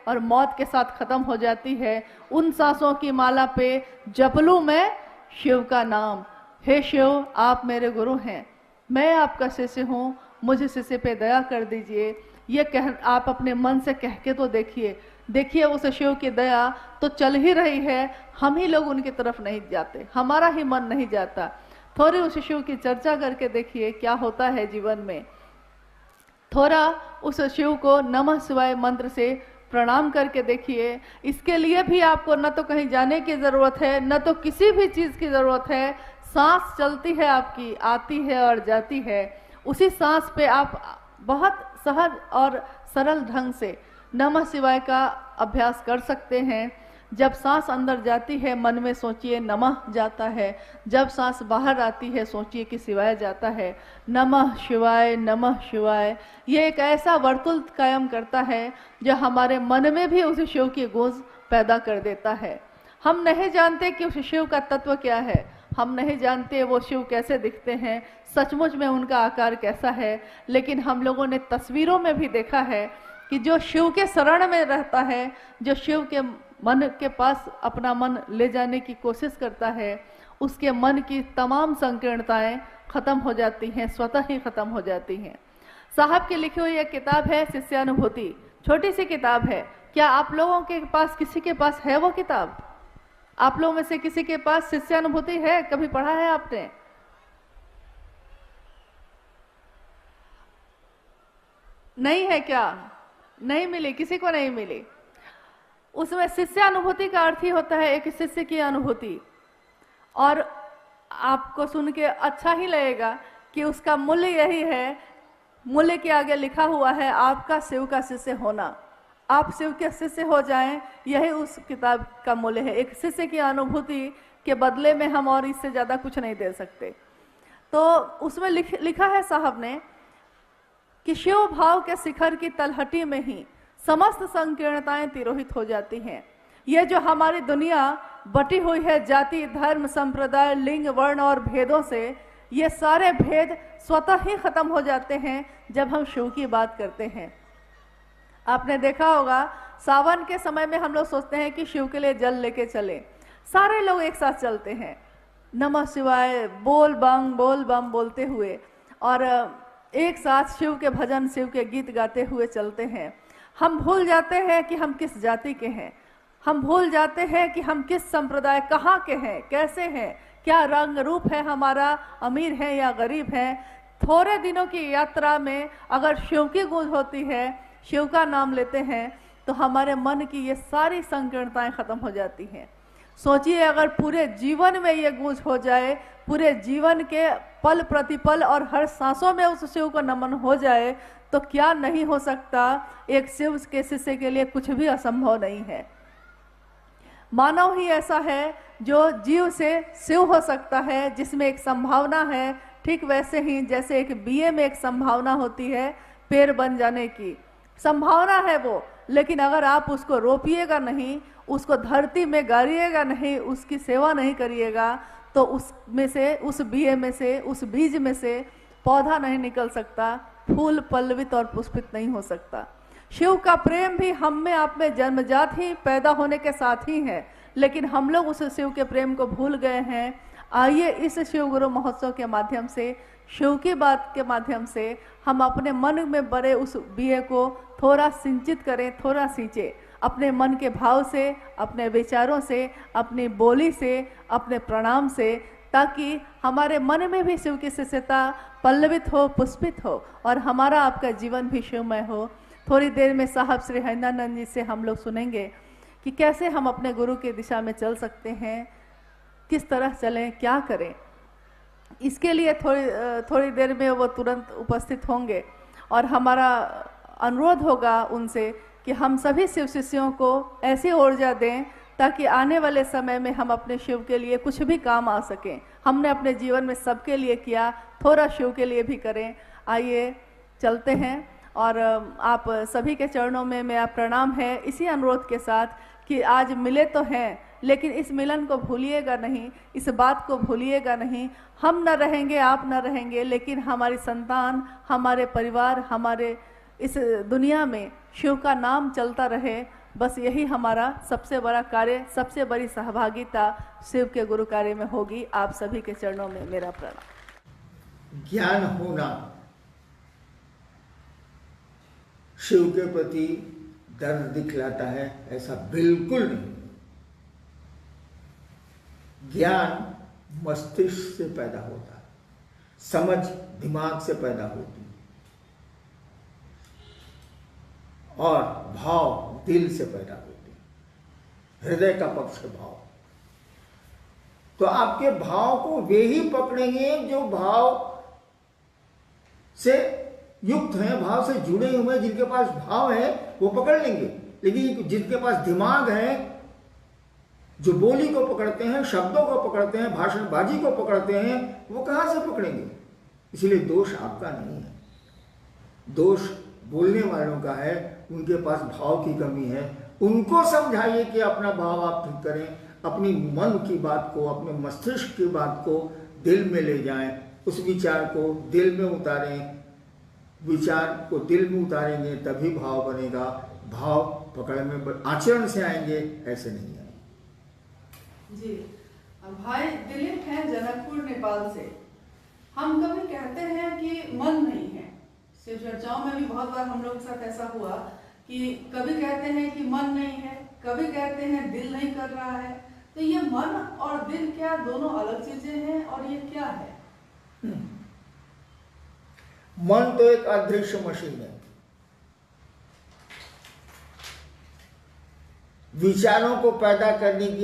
और मौत के साथ खत्म हो जाती है। उन सांसों की माला पे जप लूं मैं शिव का नाम। हे शिव, आप मेरे गुरु हैं, मैं आपका शिष्य हूँ, मुझे शिष्य पे दया कर दीजिए। ये कह आप अपने मन से कह के तो देखिए उस शिव की दया तो चल ही रही है। हम ही लोग उनकी तरफ नहीं जाते, हमारा ही मन नहीं जाता। थोड़ी उस शिव की चर्चा करके देखिए क्या होता है जीवन में। थोड़ा उस शिव को नमः शिवाय मंत्र से प्रणाम करके देखिए। इसके लिए भी आपको न तो कहीं जाने की जरूरत है, न तो किसी भी चीज की जरूरत है। सांस चलती है आपकी, आती है और जाती है। उसी सांस पे आप बहुत सहज और सरल ढंग से नमः शिवाय का अभ्यास कर सकते हैं। जब सांस अंदर जाती है मन में सोचिए नमः जाता है, जब सांस बाहर आती है सोचिए कि शिवाय जाता है। नमः शिवाय, नमः शिवाय, ये एक ऐसा वर्तुल कायम करता है जो हमारे मन में भी उस शिव की गूंज पैदा कर देता है। हम नहीं जानते कि उस शिव का तत्व क्या है, हम नहीं जानते वो शिव कैसे दिखते हैं, सचमुच में उनका आकार कैसा है, लेकिन हम लोगों ने तस्वीरों में भी देखा है कि जो शिव के शरण में रहता है, जो शिव के मन के पास अपना मन ले जाने की कोशिश करता है, उसके मन की तमाम संकीर्णताएं खत्म हो जाती हैं, स्वतः ही खत्म हो जाती हैं। साहब की लिखी हुई एक किताब है शिष्यानुभूति, छोटी सी किताब है। क्या आप लोगों के पास किसी के पास है वो किताब? आप लोगों में से किसी के पास शिष्यानुभूति है? कभी पढ़ा है आपने? नहीं है क्या? नहीं मिली, किसी को नहीं मिली। उसमें शिष्यानुभूति का अर्थ ही होता है एक शिष्य की अनुभूति। और आपको सुन के अच्छा ही लगेगा कि उसका मूल्य यही है, मूल्य के आगे लिखा हुआ है आपका शिव का शिष्य होना। आप शिव के शिष्य हो जाएं, यही उस किताब का मूल्य है। एक शिष्य की अनुभूति के बदले में हम और इससे ज्यादा कुछ नहीं दे सकते। तो उसमें लिखा है साहब ने कि शिव भाव के शिखर की तलहटी में ही समस्त संकीर्णताएं तिरोहित हो जाती हैं। ये जो हमारी दुनिया बटी हुई है जाति, धर्म, संप्रदाय, लिंग, वर्ण और भेदों से, ये सारे भेद स्वतः ही खत्म हो जाते हैं जब हम शिव की बात करते हैं। आपने देखा होगा सावन के समय में हम लोग सोचते हैं कि शिव के लिए जल लेके चले, सारे लोग एक साथ चलते हैं नमः शिवाय बोल बम बोलते हुए, और एक साथ शिव के भजन, शिव के गीत गाते हुए चलते हैं। हम भूल जाते हैं कि हम किस जाति के हैं, हम भूल जाते हैं कि हम किस संप्रदाय, कहाँ के हैं, कैसे हैं, क्या रंग रूप है हमारा, अमीर है या गरीब है। थोड़े दिनों की यात्रा में अगर शिव की गूंज होती है, शिव का नाम लेते हैं, तो हमारे मन की ये सारी संकीर्णताएं खत्म हो जाती हैं। सोचिए अगर पूरे जीवन में ये गूंज हो जाए, पूरे जीवन के पल प्रतिपल और हर सांसों में उस शिव को नमन हो जाए, तो क्या नहीं हो सकता। एक शिव के शिष्य के लिए कुछ भी असंभव नहीं है। मानव ही ऐसा है जो जीव से शिव हो सकता है, जिसमें एक संभावना है। ठीक वैसे ही जैसे एक बीए में एक संभावना होती है पेड़ बन जाने की, संभावना है वो, लेकिन अगर आप उसको रोपिएगा नहीं, उसको धरती में गाड़िएगा नहीं, उसकी सेवा नहीं करिएगा, तो उसमें से, उस बीए में से, उस बीज में से पौधा नहीं निकल सकता, फूल पल्लवित और पुष्पित नहीं हो सकता। शिव का प्रेम भी हम में आप में जन्मजात ही पैदा होने के साथ ही है, लेकिन हम लोग उस शिव के प्रेम को भूल गए हैं। आइए इस शिव गुरु महोत्सव के माध्यम से, शिव की बात के माध्यम से हम अपने मन में बड़े उस बीए को थोड़ा सिंचित करें, थोड़ा सींचे, अपने मन के भाव से, अपने विचारों से, अपनी बोली से, अपने प्रणाम से, ताकि हमारे मन में भी शिव की शिष्यता पल्लवित हो, पुष्पित हो और हमारा आपका जीवन भी शिवमय हो। थोड़ी देर में साहब श्री हरिनानंद जी से हम लोग सुनेंगे कि कैसे हम अपने गुरु की दिशा में चल सकते हैं, किस तरह चलें, क्या करें। इसके लिए थोड़ी देर में वो तुरंत उपस्थित होंगे और हमारा अनुरोध होगा उनसे कि हम सभी शिव शिष्यों को ऐसी ऊर्जा दें ताकि आने वाले समय में हम अपने शिव के लिए कुछ भी काम आ सकें। हमने अपने जीवन में सबके लिए किया, थोड़ा शिव के लिए भी करें। आइए चलते हैं और आप सभी के चरणों में मेरा प्रणाम है, इसी अनुरोध के साथ कि आज मिले तो हैं, लेकिन इस मिलन को भूलिएगा नहीं, इस बात को भूलिएगा नहीं। हम न रहेंगे, आप न रहेंगे, लेकिन हमारी संतान, हमारे परिवार, हमारे इस दुनिया में शिव का नाम चलता रहे, बस यही हमारा सबसे बड़ा कार्य, सबसे बड़ी सहभागिता शिव के गुरु कार्य में होगी। आप सभी के चरणों में मेरा प्रणाम। ज्ञान होना शिव के प्रति डर दिखलाता है, ऐसा बिल्कुल नहीं। ज्ञान मस्तिष्क से पैदा होता है, समझ दिमाग से पैदा होती है, और भाव दिल से पैदा होते हैं, हृदय का पक्ष भाव। तो आपके भाव को वे ही पकड़ेंगे जो भाव से युक्त हैं, भाव से जुड़े हुए हैं। जिनके पास भाव है वो पकड़ लेंगे, लेकिन जिनके पास दिमाग है, जो बोली को पकड़ते हैं, शब्दों को पकड़ते हैं, भाषणबाजी को पकड़ते हैं, वो कहां से पकड़ेंगे? इसलिए दोष आपका नहीं है, दोष बोलने वालों का है। उनके पास भाव की कमी है। उनको समझाइए कि अपना भाव आप ठीक करें, अपनी मन की बात को, अपने मस्तिष्क की बात को दिल में ले जाएं, उस विचार को दिल में उतारें। विचार को दिल में उतारेंगे तभी भाव बनेगा। भाव पकड़ में आचरण से आएंगे, ऐसे नहीं आएंगे। जी, भाई दिलीप है जनकपुर नेपाल से। हम कभी कहते हैं कि मन नहीं है, शिव चर्चाओं में भी बहुत बार हम लोग के साथ ऐसा हुआ कि कभी कहते हैं कि मन नहीं है, कभी कहते हैं दिल नहीं कर रहा है। तो ये मन और दिल क्या दोनों अलग चीजें हैं, और ये क्या है? मन तो एक अदृश्य मशीन है, विचारों को पैदा करने की